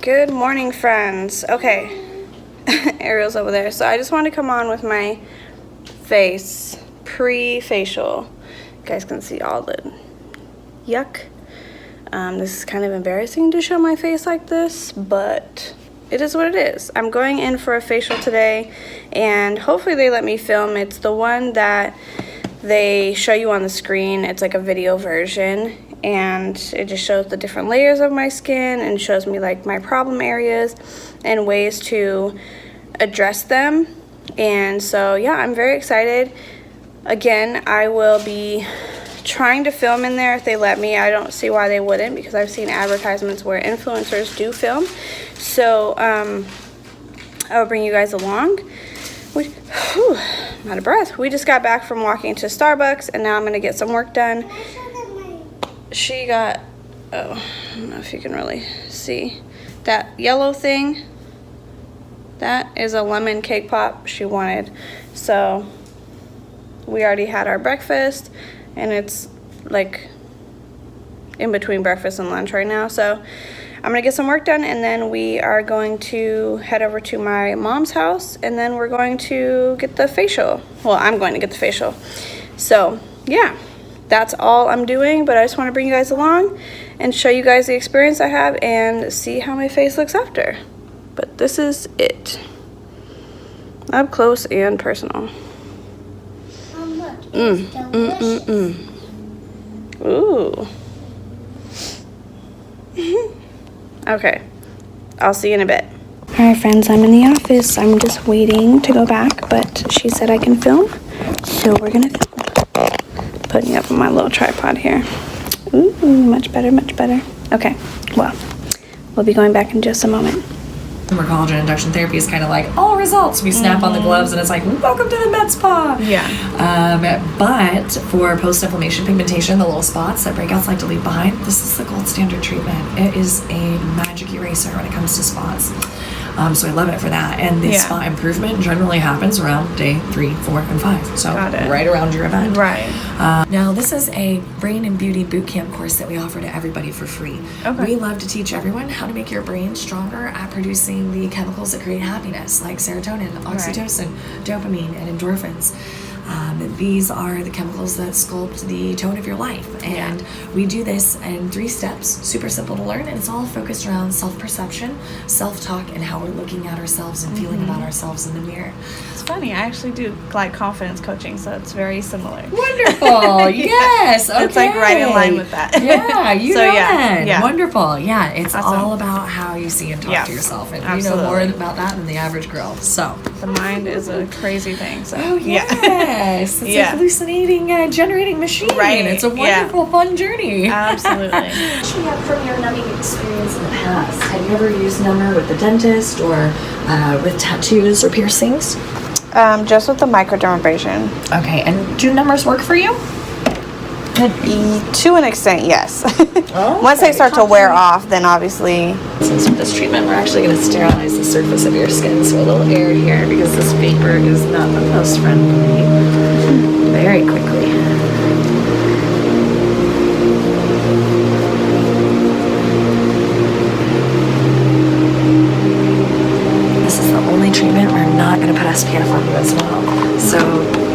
Good morning, friends. Okay, Ariel's over there. So I just wanted to come on with my face pre-facial. You guys can see all the yuck. This is kind of embarrassing to show my face like this, but it is what it is. I'm going in for a facial today, and hopefully they let me film. It's the one that they show you on the screen. It's like a video version, and it just shows the different layers of my skin and shows me like my problem areas and ways to address them. And so yeah, I'm very excited. Again, I will be trying to film in there if they let me. I don't see why they wouldn't, because I've seen advertisements where influencers do film. So I will bring you guys along. I'm out of breath. We just got back from walking to Starbucks, and now I'm gonna get some work done. She got, oh, I don't know if you can really see that yellow thing. That is a lemon cake pop she wanted. So we already had our breakfast, and it's like in between breakfast and lunch right now. So I'm gonna get some work done, and then we are going to head over to my mom's house, and then we're going to get the facial. Well, I'm going to get the facial. So yeah, that's all I'm doing, but I just want to bring you guys along and show you guys the experience I have and see how my face looks after. But this is it, up close and personal. Ooh. Okay, I'll see you in a bit. All right, friends, I'm in the office. I'm just waiting to go back, but she said I can film, so we're gonna film. Putting up on my little tripod here. Ooh, much better, much better. Okay, well, we'll be going back in just a moment. Where collagen induction therapy is kind of like all results. We snap on the gloves and it's like, welcome to the med spa. Yeah. But for post-inflammation pigmentation, the little spots that breakouts like to leave behind, this is the gold standard treatment. It is a magic eraser when it comes to spots. So I love it for that. And the spot improvement generally happens around day 3, 4, and 5. So right around your event. Right. Now, this is a brain and beauty bootcamp course that we offer to everybody for free. Okay. We love to teach everyone how to make your brain stronger at producing the chemicals that create happiness, like serotonin, oxytocin, dopamine, and endorphins. These are the chemicals that sculpt the tone of your life, and we do this in 3 steps, super simple to learn, and it's all focused around self-perception, self-talk, and how we're looking at ourselves and feeling about ourselves in the mirror. It's funny, I actually do like confidence coaching, so it's very similar. Wonderful. Yes. Okay. It's like right in line with that. Yeah, you so know yeah, that. Wonderful. Yeah, it's awesome. All about how you see and talk to yourself, and you know more about that than the average girl. So the mind is a crazy thing. So yes. It's a hallucinating, generating machine. Right. It's a wonderful, fun journey. Absolutely. Actually, from your numbing experience in the past, have you ever used number with the dentist or with tattoos or piercings? Just with the microdermabrasion. Okay, and do numbers work for you? To an extent, yes. Once they start to wear off, then obviously. Since with this treatment, we're actually going to sterilize the surface of your skin, so a little air here, because this vapor is not the most friendly. Very quickly. This is the only treatment we're not going to put SPF on you as well. So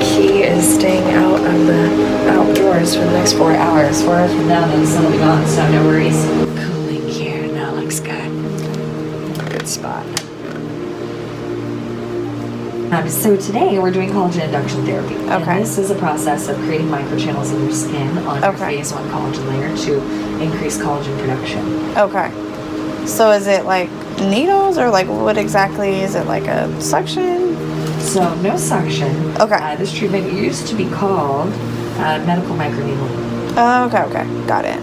key is staying out of the outdoors for the next 4 hours. 4 hours from now, then the sun will be gone, so no worries. Cooling here, now looks good. Good spot. So today we're doing collagen induction therapy. Okay. And this is a process of creating microchannels in your skin on your phase 1 collagen layer to increase collagen production. Okay. So is it like needles, or like what exactly is it, like a suction? So no suction. Okay. This treatment used to be called medical microneedling. Oh, okay. Got it.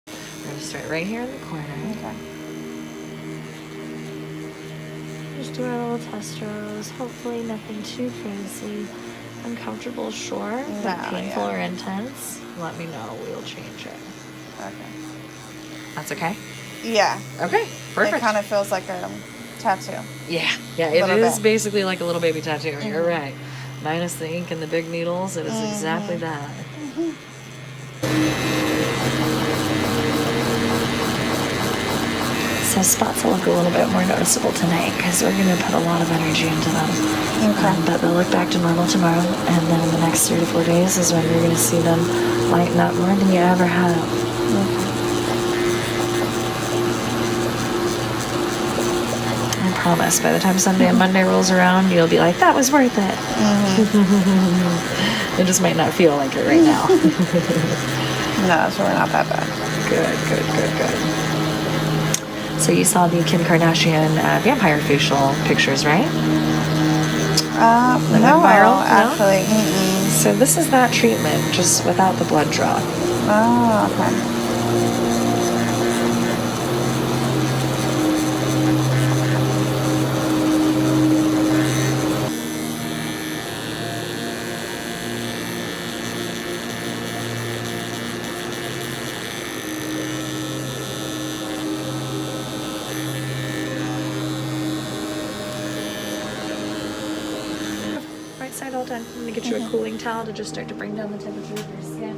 We're going to start right here in the corner. Okay. Just do our little test rows. Hopefully nothing too crazy. Uncomfortable, sure. But painful or intense, let me know. We'll change it. Okay. That's okay? Yeah. Okay, perfect. It kind of feels like a tattoo. Yeah, it is basically like a little baby tattoo. You're right. Minus the ink and the big needles, it is exactly that. So spots will look a little bit more noticeable tonight because we're going to put a lot of energy into them. Okay. But they'll look back to normal tomorrow, and then in the next 3 to 4 days is when you're going to see them lighten up more than you ever have. I promise, by the time Sunday and Monday rolls around, you'll be like, that was worth it. It just might not feel like it right now. No, so we're not that bad. Good. So you saw the Kim Kardashian vampire facial pictures, right? No, viral, actually. No? So this is that treatment, just without the blood draw. Oh, okay. Side all done. I'm gonna get you a cooling towel to just start to bring down the temperature of your skin.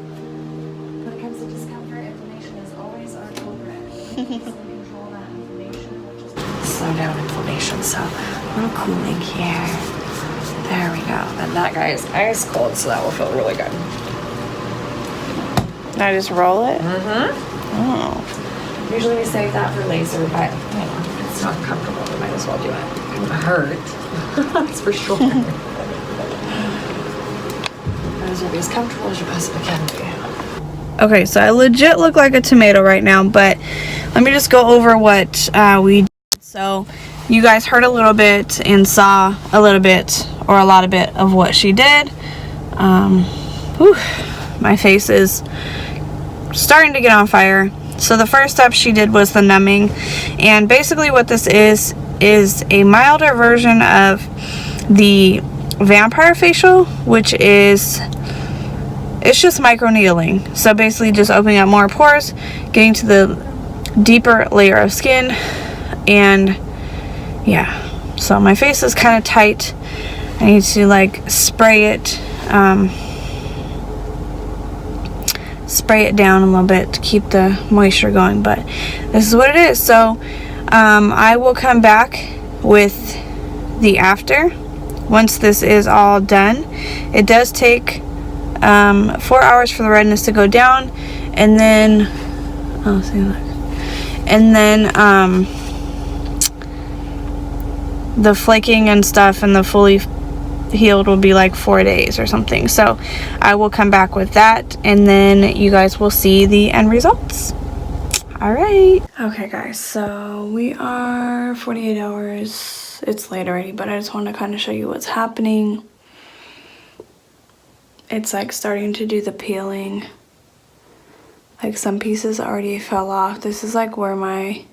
When it comes to discomfort, inflammation is always our culprit. Control that inflammation, slow down inflammation. So a little cooling here. There we go. And that guy is ice cold, so that will feel really good. Can I just roll it? Oh. Usually we save that for laser, but you know, if it's not comfortable, we might as well do it. It would hurt. That's for sure. As will be as comfortable as you possibly can be. Okay, so I legit look like a tomato right now, but let me just go over what we did. So you guys heard a little bit and saw a little bit or a lot of it of what she did. My face is starting to get on fire. So the first step she did was the numbing, and basically what this is a milder version of the vampire facial, which is, it's just microneedling. So basically just opening up more pores, getting to the deeper layer of skin, and yeah. So my face is kind of tight. I need to like spray it down a little bit to keep the moisture going, but this is what it is. So I will come back with the after once this is all done. It does take 4 hours for the redness to go down, and then the flaking and stuff and the fully healed will be like 4 days or something. So I will come back with that, and then you guys will see the end results. All right. Okay guys, so we are 48 hours. It's late already, but I just want to kind of show you what's happening. It's like starting to do the peeling. Like some pieces already fell off. This is like where my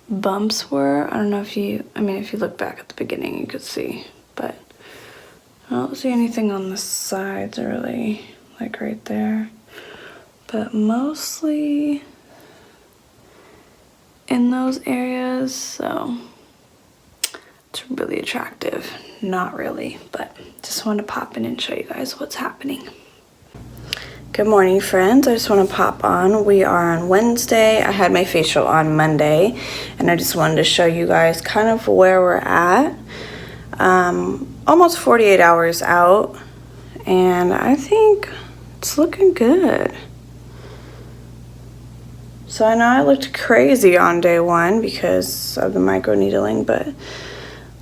bumps were. I don't know if you, if you look back at the beginning, you could see, but I don't see anything on the sides really, like right there, but mostly in those areas. So it's really attractive. Not really, but just want to pop in and show you guys what's happening. Good morning, friends. I just want to pop on. We are on Wednesday. I had my facial on Monday, and I just wanted to show you guys kind of where we're at. Almost 48 hours out, and I think it's looking good. So I know I looked crazy on day one because of the microneedling, but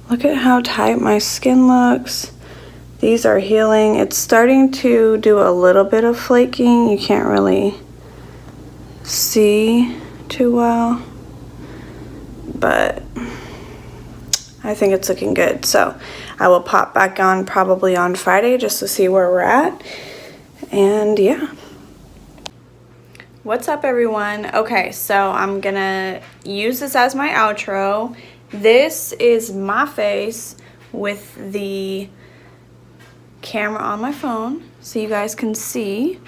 look at how tight my skin looks. These are healing. It's starting to do a little bit of flaking. You can't really see too well, but I think it's looking good. So I will pop back on probably on Friday just to see where we're at. And yeah. What's up, everyone? Okay, so I'm gonna use this as my outro. This is my face with the camera on my phone so you guys can see.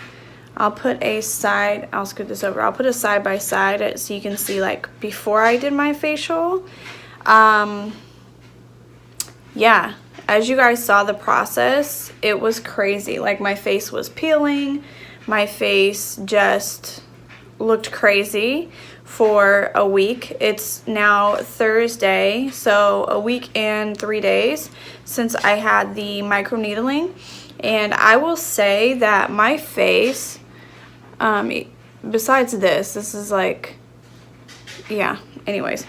I'll put a side, I'll scoot this over. I'll put a side by side so you can see like before I did my facial. Yeah, as you guys saw the process, it was crazy. Like, my face was peeling, my face just looked crazy for a week. It's now Thursday, so a week and 3 days since I had the microneedling, and I will say that my face, besides this is like, yeah, anyways,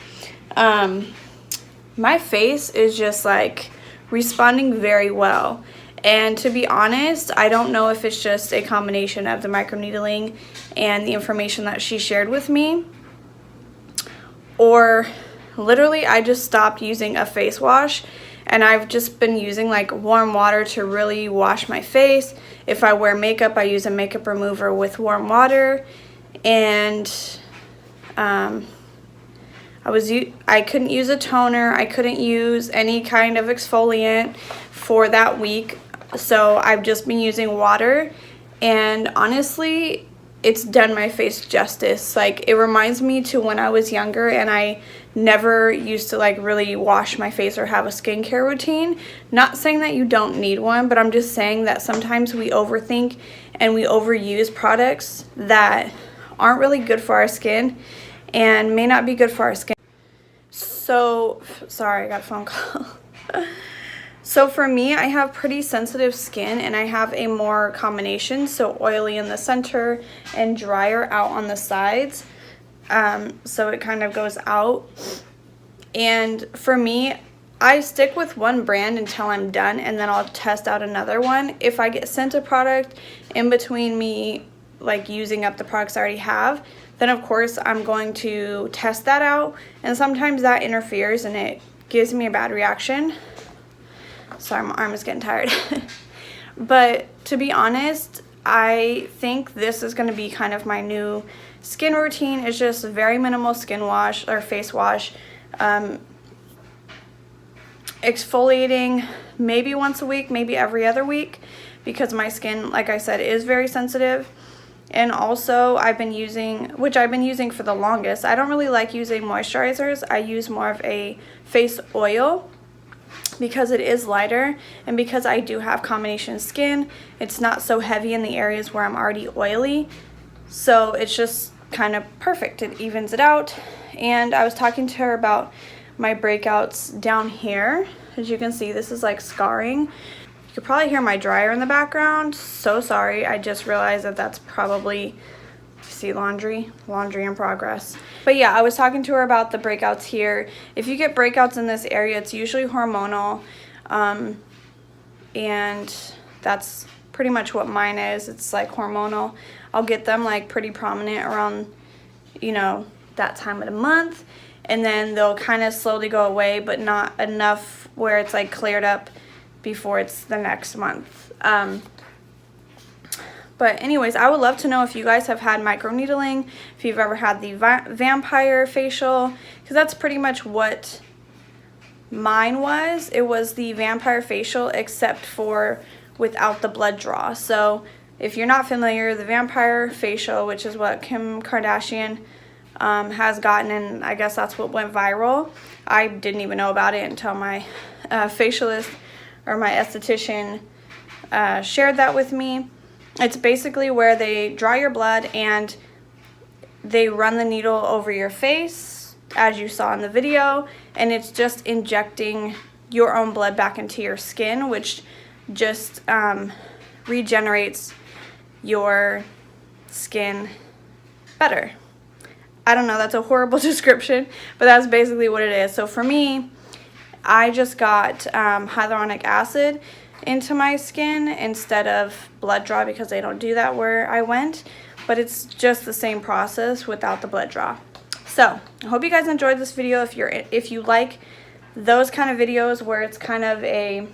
my face is just like responding very well. And to be honest, I don't know if it's just a combination of the microneedling and the information that she shared with me, or literally I just stopped using a face wash and I've just been using like warm water to really wash my face. If I wear makeup, I use a makeup remover with warm water. And I couldn't use a toner, I couldn't use any kind of exfoliant for that week, so I've just been using water, and honestly, it's done my face justice. Like, it reminds me to when I was younger and I never used to like really wash my face or have a skincare routine. Not saying that you don't need one, but I'm just saying that sometimes we overthink and we overuse products that aren't really good for our skin and may not be good for our skin. So, sorry, I got a phone call. So for me, I have pretty sensitive skin and I have a more combination, so oily in the center and drier out on the sides. So it kind of goes out. And for me, I stick with one brand until I'm done, and then I'll test out another one. If I get sent a product in between me like using up the products I already have, then of course I'm going to test that out, and sometimes that interferes and it gives me a bad reaction. Sorry, my arm is getting tired. But to be honest, I think this is going to be kind of my new skin routine. It's just a very minimal skin wash or face wash, exfoliating maybe once a week, maybe every other week, because my skin, like I said, is very sensitive. And also I've been using for the longest, I don't really like using moisturizers. I use more of a face oil because it is lighter, and because I do have combination skin, it's not so heavy in the areas where I'm already oily. So it's just kind of perfect. It evens it out. And I was talking to her about my breakouts down here. As you can see, this is like scarring. You could probably hear my dryer in the background. So sorry. I just realized that that's probably, see, laundry in progress. But yeah, I was talking to her about the breakouts here. If you get breakouts in this area, it's usually hormonal. And that's pretty much what mine is. It's like hormonal. I'll get them like pretty prominent around, you know, that time of the month. And then they'll kind of slowly go away, but not enough where it's like cleared up before it's the next month. But anyways, I would love to know if you guys have had microneedling, if you've ever had the vampire facial, because that's pretty much what mine was. It was the vampire facial, except for without the blood draw. So if you're not familiar, the vampire facial, which is what Kim Kardashian has gotten, and I guess that's what went viral. I didn't even know about it until my facialist or my esthetician shared that with me. It's basically where they draw your blood and they run the needle over your face, as you saw in the video, and it's just injecting your own blood back into your skin, which just regenerates your skin better. I don't know, that's a horrible description, but that's basically what it is. So for me, I just got hyaluronic acid into my skin instead of blood draw, because they don't do that where I went, but it's just the same process without the blood draw. So I hope you guys enjoyed this video. If you like those kind of videos where it's kind of a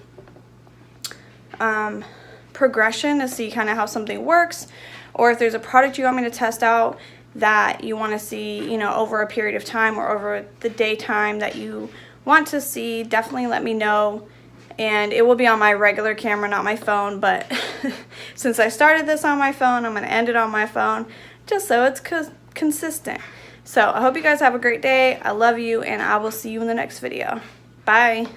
progression to see kind of how something works, or if there's a product you want me to test out that you want to see, you know, over a period of time or over the daytime that you want to see, definitely let me know. And it will be on my regular camera, not my phone, but since I started this on my phone, I'm going to end it on my phone just so it's consistent. So I hope you guys have a great day. I love you, and I will see you in the next video. Bye.